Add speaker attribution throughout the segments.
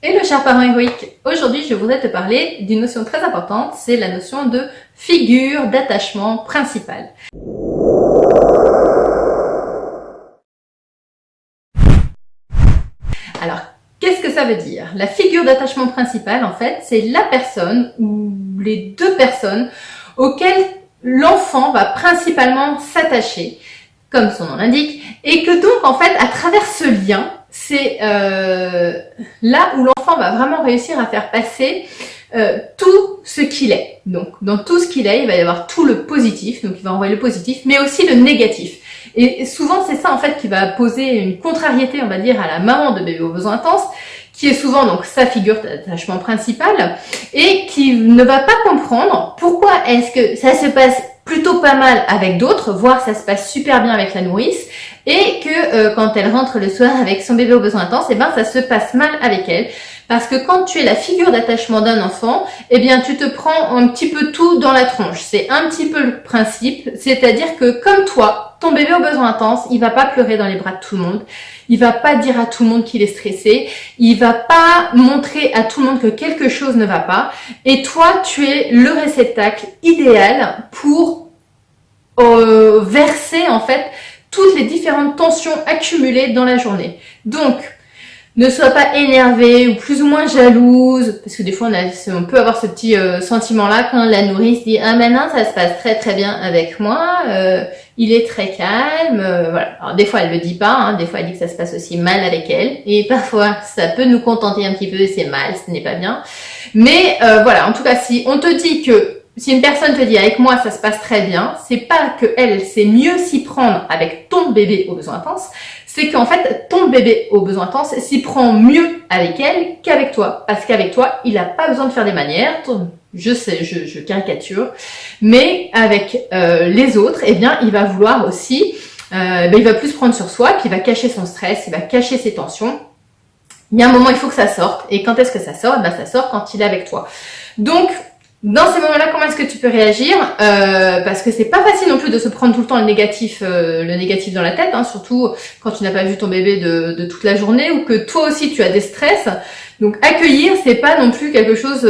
Speaker 1: Hello chers parents héroïques, aujourd'hui je voudrais te parler d'une notion très importante, c'est la notion de figure d'attachement principale. Alors, qu'est-ce que ça veut dire? La figure d'attachement principale, en fait, c'est la personne ou les deux personnes auxquelles l'enfant va principalement s'attacher, comme son nom l'indique, et que donc, en fait, à travers ce lien, c'est là où l'enfant va vraiment réussir à faire passer tout ce qu'il est. Donc, dans tout ce qu'il est, il va y avoir tout le positif, donc il va envoyer le positif, mais aussi le négatif. Et souvent, c'est ça, en fait, qui va poser une contrariété, on va dire, à la maman de bébé aux besoins intenses, qui est souvent donc sa figure d'attachement principale, et qui ne va pas comprendre pourquoi est-ce que ça se passe plutôt pas mal avec d'autres, voire ça se passe super bien avec la nourrice, et que quand elle rentre le soir avec son bébé aux besoins intenses, et ben ça se passe mal avec elle. Parce que quand tu es la figure d'attachement d'un enfant, eh bien tu te prends un petit peu tout dans la tronche. C'est un petit peu le principe, c'est-à-dire que comme toi, ton bébé aux besoins intenses, il va pas pleurer dans les bras de tout le monde, il va pas dire à tout le monde qu'il est stressé, il va pas montrer à tout le monde que quelque chose ne va pas, et toi, tu es le réceptacle idéal pour verser en fait toutes les différentes tensions accumulées dans la journée. Donc, ne sois pas énervée ou plus ou moins jalouse, parce que des fois on peut avoir ce petit sentiment-là quand la nourrice dit « Ah maintenant ça se passe très très bien avec moi, il est très calme. Voilà. Alors des fois elle le dit pas, hein, des fois elle dit que ça se passe aussi mal avec elle, et parfois ça peut nous contenter un petit peu, c'est mal, ce n'est pas bien. Mais voilà, en tout cas si on te dit que si une personne te dit avec moi ça se passe très bien, c'est pas que elle sait mieux s'y prendre avec ton bébé aux besoins intenses, c'est qu'en fait ton bébé aux besoins intenses s'y prend mieux avec elle qu'avec toi, parce qu'avec toi il n'a pas besoin de faire des manières. Je sais, je caricature, mais avec les autres, eh bien il va vouloir aussi, il va plus prendre sur soi, puis il va cacher son stress, il va cacher ses tensions. Il y a un moment il faut que ça sorte, et quand est-ce que ça sort? Eh bien ça sort quand il est avec toi. Donc dans ces moments-là, comment est-ce que tu peux réagir? Parce que c'est pas facile non plus de se prendre tout le temps le négatif dans la tête, hein, surtout quand tu n'as pas vu ton bébé de toute la journée, ou que toi aussi tu as des stress. Donc accueillir, c'est pas non plus quelque chose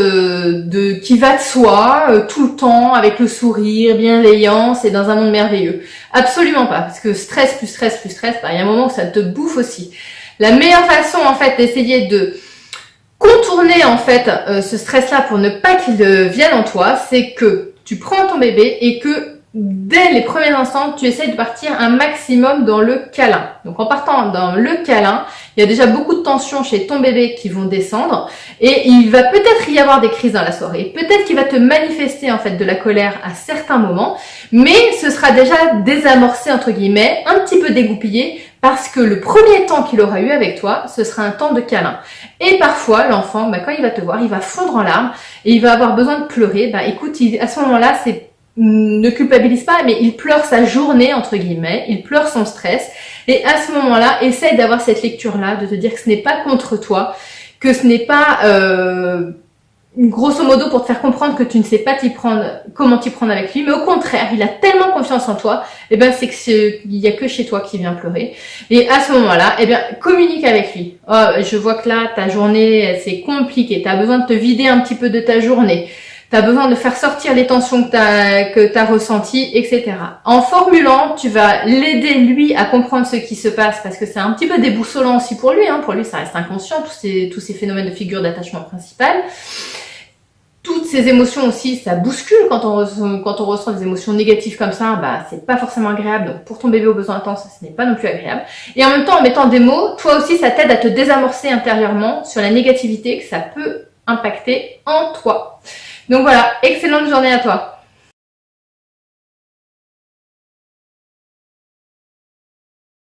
Speaker 1: qui va de soi tout le temps, avec le sourire, bienveillance et dans un monde merveilleux. Absolument pas, parce que stress plus stress plus stress, il y a un moment où ça te bouffe aussi. La meilleure façon en fait d'essayer de contourner en fait ce stress-là pour ne pas qu'il vienne en toi, c'est que tu prends ton bébé et que dès les premiers instants, tu essayes de partir un maximum dans le câlin. Donc en partant dans le câlin, il y a déjà beaucoup de tensions chez ton bébé qui vont descendre, et il va peut-être y avoir des crises dans la soirée. Peut-être qu'il va te manifester en fait de la colère à certains moments, mais ce sera déjà désamorcé entre guillemets, un petit peu dégoupillé, parce que le premier temps qu'il aura eu avec toi, ce sera un temps de câlin. Et parfois, l'enfant, quand il va te voir, il va fondre en larmes et il va avoir besoin de pleurer. Écoute, à ce moment-là, ne culpabilise pas, mais il pleure sa journée, entre guillemets, il pleure son stress. Et à ce moment-là, essaye d'avoir cette lecture-là, de te dire que ce n'est pas contre toi, que ce n'est pas grosso modo pour te faire comprendre que tu ne sais pas comment t'y prendre avec lui, mais au contraire, il a tellement confiance en toi, c'est qu'il y a que chez toi qui vient pleurer. Et à ce moment-là, communique avec lui. Oh, je vois que là, ta journée, c'est compliqué, tu as besoin de te vider un petit peu de ta journée. Tu as besoin de faire sortir les tensions que tu as ressenties, etc. En formulant, tu vas l'aider, lui, à comprendre ce qui se passe, parce que c'est un petit peu déboussolant aussi pour lui. Hein. Pour lui, ça reste inconscient, tous ces phénomènes de figure d'attachement principal. Toutes ces émotions aussi, ça bouscule quand on ressent des émotions négatives comme ça, c'est pas forcément agréable. Donc pour ton bébé aux besoins intenses, ce n'est pas non plus agréable. Et en même temps, en mettant des mots, toi aussi, ça t'aide à te désamorcer intérieurement sur la négativité que ça peut impacter en toi. Donc voilà, excellente journée à toi.